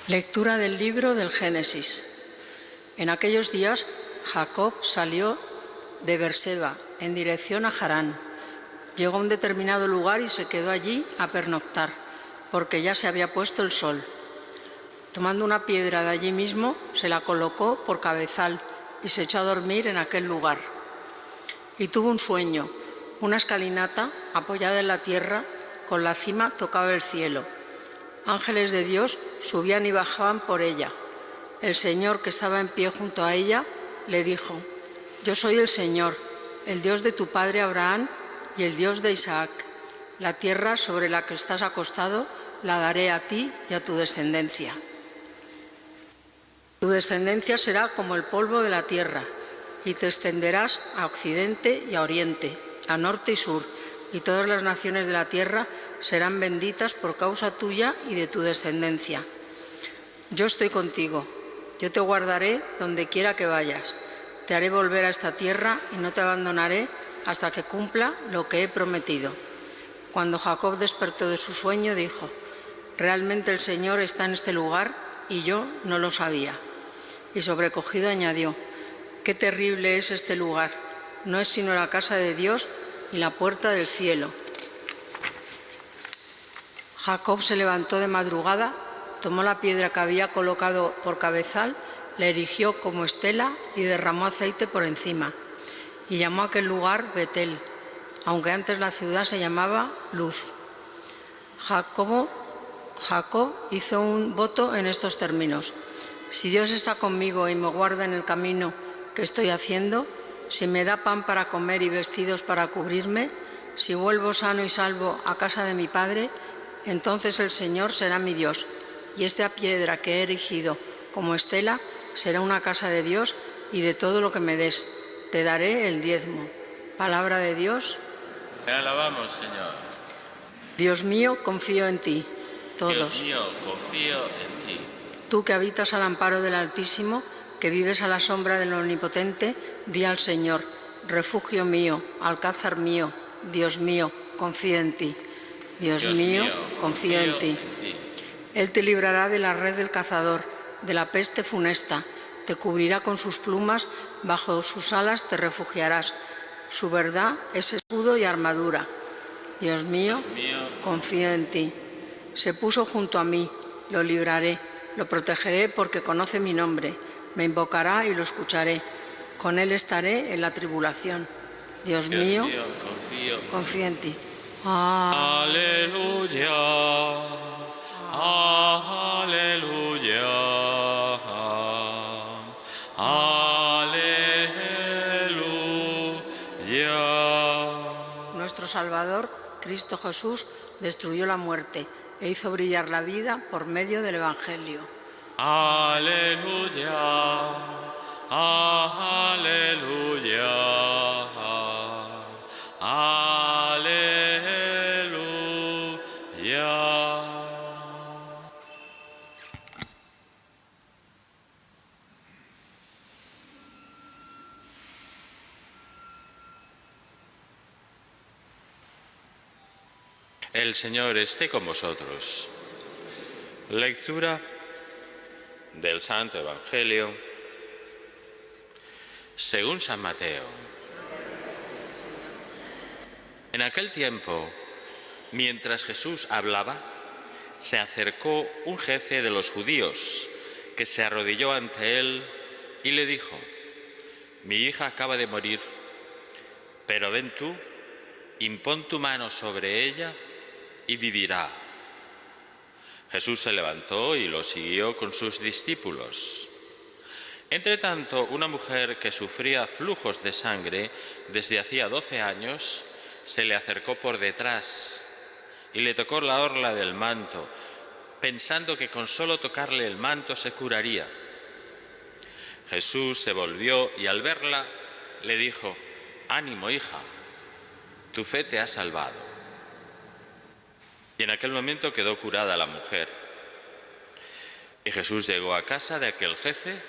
Lectura del libro del Génesis. En aquellos días, Jacob salió de Beerseba en dirección a Harán. Llegó a un determinado lugar y se quedó allí a pernoctar, porque ya se había puesto el sol. Tomando una piedra de allí mismo, se la colocó por cabezal y se echó a dormir en aquel lugar. Y tuvo un sueño, una escalinata apoyada en la tierra, con la cima tocaba el cielo. Ángeles de Dios subían y bajaban por ella. El Señor, que estaba en pie junto a ella, le dijo: Yo soy el Señor, el Dios de tu padre Abraham y el Dios de Isaac. La tierra sobre la que estás acostado la daré a ti y a tu descendencia. Tu descendencia será como el polvo de la tierra, y te extenderás a occidente y a oriente, a norte y sur, y todas las naciones de la tierra serán benditas por causa tuya y de tu descendencia. Yo estoy contigo, yo te guardaré donde quiera que vayas, te haré volver a esta tierra y no te abandonaré hasta que cumpla lo que he prometido. Cuando Jacob despertó de su sueño, dijo: Realmente el Señor está en este lugar y yo no lo sabía. Y sobrecogido añadió: Qué terrible es este lugar, no es sino la casa de Dios y la puerta del cielo. Jacob se levantó de madrugada, tomó la piedra que había colocado por cabezal, la erigió como estela y derramó aceite por encima. Y llamó a aquel lugar Betel, aunque antes la ciudad se llamaba Luz. Jacob hizo un voto en estos términos: Si Dios está conmigo y me guarda en el camino que estoy haciendo, si me da pan para comer y vestidos para cubrirme, si vuelvo sano y salvo a casa de mi padre, entonces el Señor será mi Dios, y esta piedra que he erigido como estela será una casa de Dios, y de todo lo que me des te daré el diezmo. Palabra de Dios. Te alabamos, Señor. Dios mío, confío en ti. Todos. Dios mío, confío en ti. Tú que habitas al amparo del Altísimo, que vives a la sombra del Omnipotente, di al Señor: refugio mío, alcázar mío, Dios mío, confío en ti. Dios mío, confío en ti. Él te librará de la red del cazador, de la peste funesta, te cubrirá con sus plumas, bajo sus alas te refugiarás. Su verdad es escudo y armadura. Dios mío, confío en ti. Se puso junto a mí, lo libraré, lo protegeré porque conoce mi nombre. Me invocará y lo escucharé. Con él estaré en la tribulación. Dios mío, confío en ti. Aleluya, aleluya, aleluya. Nuestro Salvador, Cristo Jesús, destruyó la muerte e hizo brillar la vida por medio del Evangelio. Aleluya, aleluya, aleluya. El Señor esté con vosotros. Lectura del Santo Evangelio según San Mateo. En aquel tiempo, mientras Jesús hablaba, se acercó un jefe de los judíos que se arrodilló ante él y le dijo: Mi hija acaba de morir, pero ven tú, impón tu mano sobre ella y vivirá. Jesús se levantó y lo siguió con sus discípulos. Entretanto, una mujer que sufría flujos de sangre desde hacía 12 años se le acercó por detrás y le tocó la orla del manto, pensando que con solo tocarle el manto se curaría. Jesús se volvió y al verla le dijo: Ánimo, hija, tu fe te ha salvado. Y en aquel momento quedó curada la mujer. Y Jesús llegó a casa de aquel jefe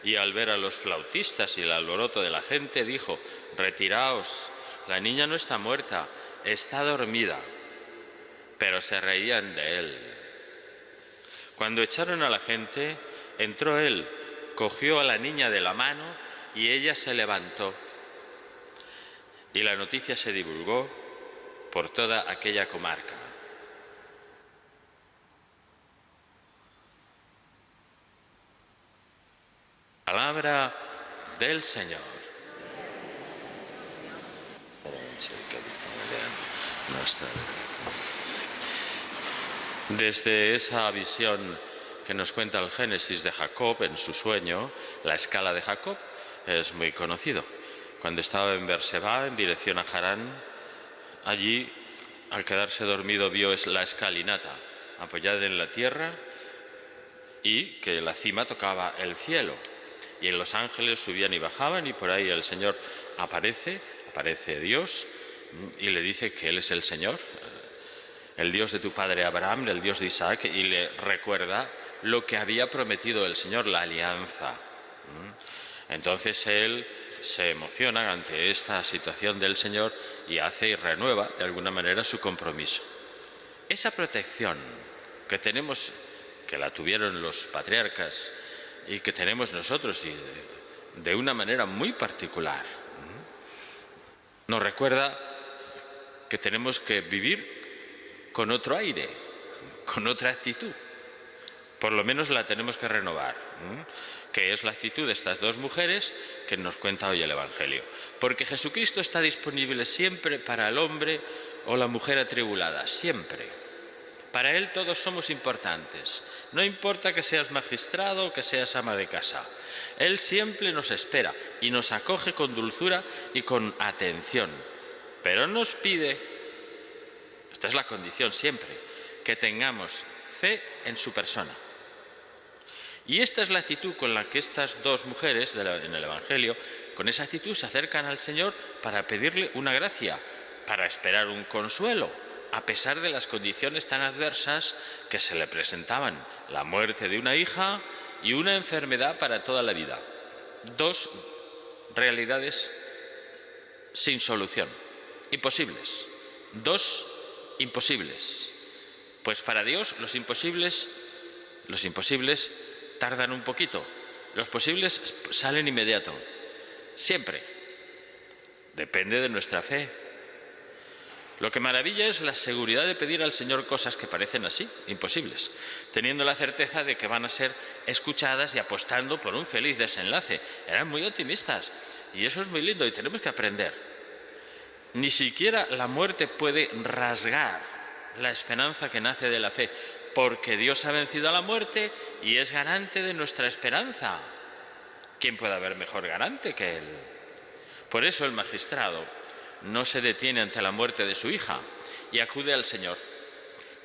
y al ver a los flautistas y el alboroto de la gente dijo: Retiraos, la niña no está muerta, está dormida. Pero se reían de él. Cuando echaron a la gente, entró él, cogió a la niña de la mano y ella se levantó. Y la noticia se divulgó por toda aquella comarca. Palabra del Señor. Desde esa visión que nos cuenta el Génesis de Jacob en su sueño, la escala de Jacob es muy conocido. Cuando estaba en Berseba, en dirección a Harán, allí, al quedarse dormido, vio la escalinata apoyada en la tierra y que la cima tocaba el cielo. Y en los ángeles subían y bajaban, y por ahí el Señor aparece Dios y le dice que Él es el Señor, el Dios de tu padre Abraham, el Dios de Isaac, y le recuerda lo que había prometido el Señor, la alianza. Entonces él se emociona ante esta situación del Señor y hace y renueva de alguna manera su compromiso. Esa protección que tenemos, que la tuvieron los patriarcas y que tenemos nosotros y de una manera muy particular, nos recuerda que tenemos que vivir con otro aire, con otra actitud. Por lo menos la tenemos que renovar, que es la actitud de estas dos mujeres que nos cuenta hoy el Evangelio. Porque Jesucristo está disponible siempre para el hombre o la mujer atribulada, siempre. Para Él todos somos importantes. No importa que seas magistrado o que seas ama de casa. Él siempre nos espera y nos acoge con dulzura y con atención. Pero nos pide, esta es la condición siempre, que tengamos fe en su persona. Y esta es la actitud con la que estas dos mujeres en el Evangelio, con esa actitud se acercan al Señor para pedirle una gracia, para esperar un consuelo, a pesar de las condiciones tan adversas que se le presentaban, la muerte de una hija y una enfermedad para toda la vida. Dos realidades sin solución, imposibles, dos imposibles. Pues para Dios los imposibles tardan un poquito, los posibles salen inmediato, siempre. Depende de nuestra fe. Lo que maravilla es la seguridad de pedir al Señor cosas que parecen así, imposibles, teniendo la certeza de que van a ser escuchadas y apostando por un feliz desenlace. Eran muy optimistas y eso es muy lindo y tenemos que aprender. Ni siquiera la muerte puede rasgar la esperanza que nace de la fe, porque Dios ha vencido a la muerte y es garante de nuestra esperanza. ¿Quién puede haber mejor garante que Él? Por eso el magistrado no se detiene ante la muerte de su hija y acude al Señor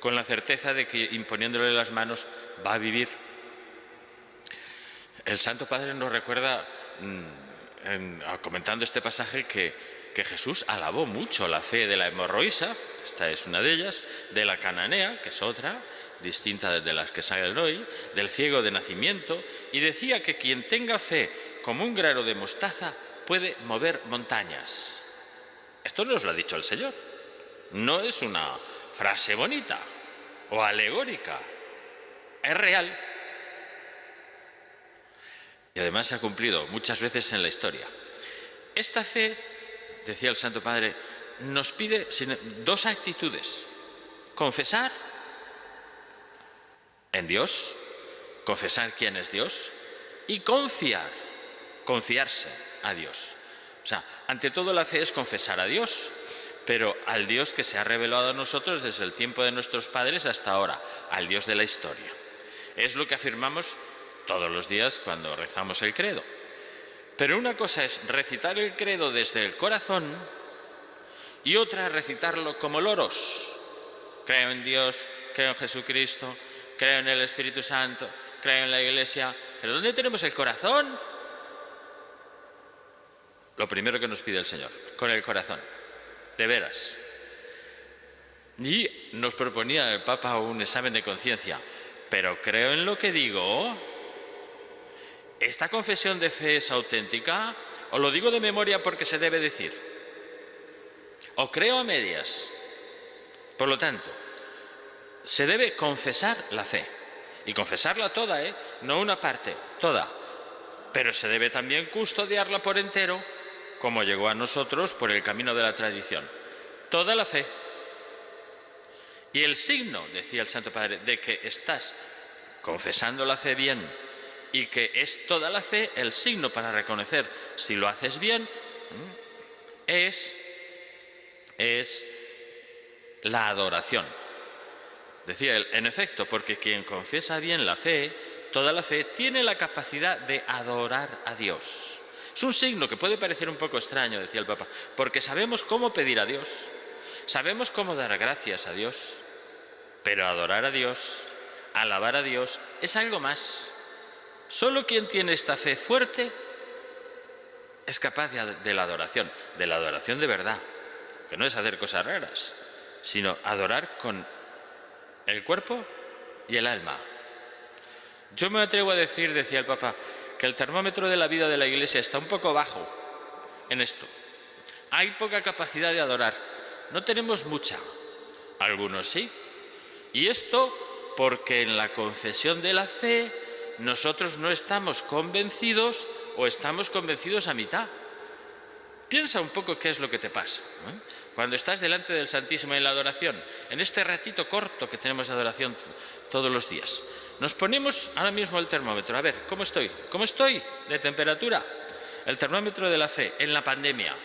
con la certeza de que imponiéndole las manos va a vivir. El Santo Padre nos recuerda, comentando este pasaje, que Jesús alabó mucho la fe de la hemorroísa, esta es una de ellas, de la cananea, que es otra, distinta de las que salen hoy, del ciego de nacimiento, y decía que quien tenga fe como un grano de mostaza puede mover montañas. Esto nos lo ha dicho el Señor. No es una frase bonita o alegórica, es real. Y además se ha cumplido muchas veces en la historia. Esta fe, decía el Santo Padre, nos pide dos actitudes: confesar en Dios, confesar quién es Dios, y confiarse a Dios. O sea, ante todo la fe es confesar a Dios, pero al Dios que se ha revelado a nosotros desde el tiempo de nuestros padres hasta ahora, al Dios de la historia. Es lo que afirmamos todos los días cuando rezamos el credo. Pero una cosa es recitar el credo desde el corazón y otra recitarlo como loros. Creo en Dios, creo en Jesucristo, creo en el Espíritu Santo, creo en la Iglesia. ¿Pero dónde tenemos el corazón? Lo primero que nos pide el Señor, con el corazón, de veras. Y nos proponía el Papa un examen de conciencia. ¿Pero creo en lo que digo? ¿Esta confesión de fe es auténtica? ¿O lo digo de memoria porque se debe decir? ¿O creo a medias? Por lo tanto, se debe confesar la fe. y confesarla toda, no una parte, toda. Pero se debe también custodiarla por entero, como llegó a nosotros por el camino de la tradición. Toda la fe. Y el signo, decía el Santo Padre, de que estás confesando la fe bien y que es toda la fe, el signo para reconocer si lo haces bien, es la adoración. Decía él, en efecto, porque quien confiesa bien la fe, toda la fe, tiene la capacidad de adorar a Dios. Es un signo que puede parecer un poco extraño, decía el Papa, porque sabemos cómo pedir a Dios, sabemos cómo dar gracias a Dios, pero adorar a Dios, alabar a Dios, es algo más. Solo quien tiene esta fe fuerte es capaz de la adoración de verdad, que no es hacer cosas raras, sino adorar con el cuerpo y el alma. Yo me atrevo a decir, decía el Papa, que el termómetro de la vida de la Iglesia está un poco bajo en esto. Hay poca capacidad de adorar, no tenemos mucha, algunos sí. Y esto porque en la confesión de la fe nosotros no estamos convencidos o estamos convencidos a mitad. Piensa un poco qué es lo que te pasa, ¿eh? Cuando estás delante del Santísimo en la adoración, en este ratito corto que tenemos de adoración todos los días, nos ponemos ahora mismo el termómetro, a ver, ¿cómo estoy? ¿Cómo estoy de temperatura? El termómetro de la fe en la pandemia,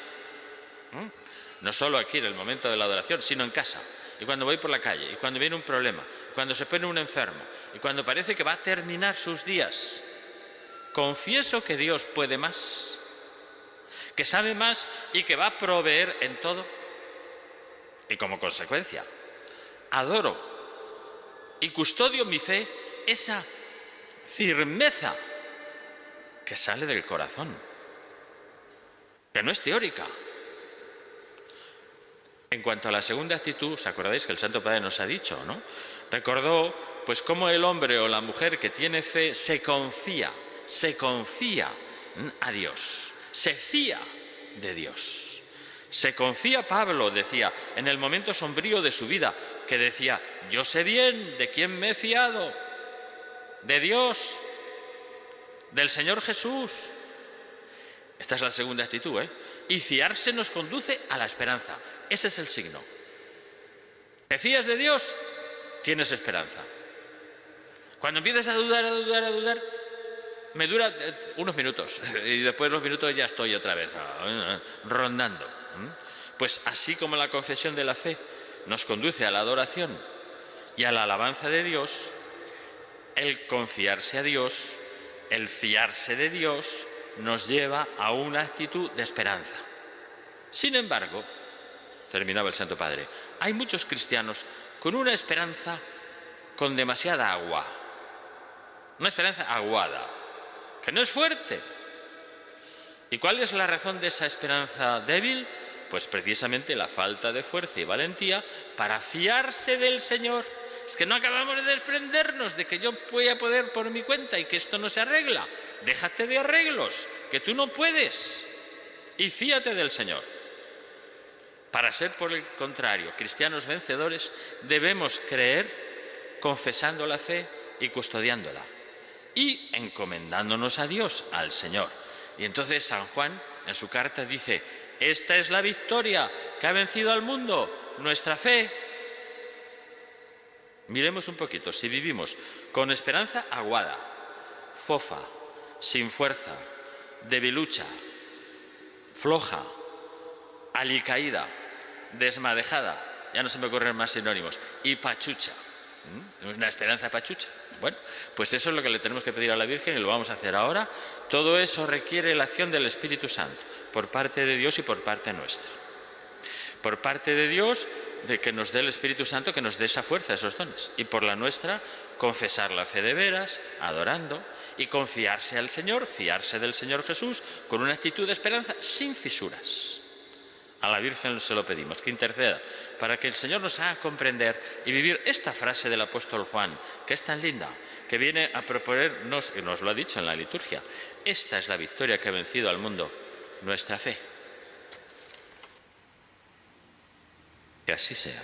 no solo aquí en el momento de la adoración, sino en casa, y cuando voy por la calle, y cuando viene un problema, y cuando se pone un enfermo, y cuando parece que va a terminar sus días. Confieso que Dios puede más, que sabe más y que va a proveer en todo. Y como consecuencia, adoro y custodio mi fe, esa firmeza que sale del corazón, que no es teórica. En cuanto a la segunda actitud, ¿os acordáis que el Santo Padre nos ha dicho, ¿no? Recordó, pues, cómo el hombre o la mujer que tiene fe se confía a Dios, se fía de Dios. Se confía, Pablo decía, en el momento sombrío de su vida, que decía, yo sé bien de quién me he fiado, de Dios, del Señor Jesús. Esta es la segunda actitud, Y fiarse nos conduce a la esperanza. Ese es el signo. ¿Te fías de Dios? Tienes esperanza. Cuando empiezas a dudar, me dura unos minutos y después de los minutos ya estoy otra vez rondando. Pues así como la confesión de la fe nos conduce a la adoración y a la alabanza de Dios, el confiarse a Dios, el fiarse de Dios, nos lleva a una actitud de esperanza. Sin embargo, terminaba el Santo Padre, hay muchos cristianos con una esperanza con demasiada agua, una esperanza aguada, que no es fuerte. ¿Y cuál es la razón de esa esperanza débil? Pues precisamente la falta de fuerza y valentía para fiarse del Señor. Es que no acabamos de desprendernos de que yo voy a poder por mi cuenta y que esto no se arregla. Déjate de arreglos, que tú no puedes. Y fíate del Señor. Para ser, por el contrario, cristianos vencedores, debemos creer confesando la fe y custodiándola. Y encomendándonos a Dios, al Señor. Y entonces San Juan, en su carta, dice, esta es la victoria que ha vencido al mundo, nuestra fe. Miremos un poquito, si vivimos con esperanza aguada, fofa, sin fuerza, debilucha, floja, alicaída, desmadejada, ya no se me ocurren más sinónimos, y pachucha. Una esperanza pachucha. Bueno, pues eso es lo que le tenemos que pedir a la Virgen y lo vamos a hacer ahora. Todo eso requiere la acción del Espíritu Santo, por parte de Dios y por parte nuestra. Por parte de Dios, de que nos dé el Espíritu Santo, que nos dé esa fuerza, esos dones. Y por la nuestra, confesar la fe de veras, adorando, y confiarse al Señor, fiarse del Señor Jesús, con una actitud de esperanza sin fisuras. A la Virgen se lo pedimos, que interceda, para que el Señor nos haga comprender y vivir esta frase del apóstol Juan, que es tan linda, que viene a proponernos, y nos lo ha dicho en la liturgia, esta es la victoria que ha vencido al mundo, nuestra fe. Que así sea.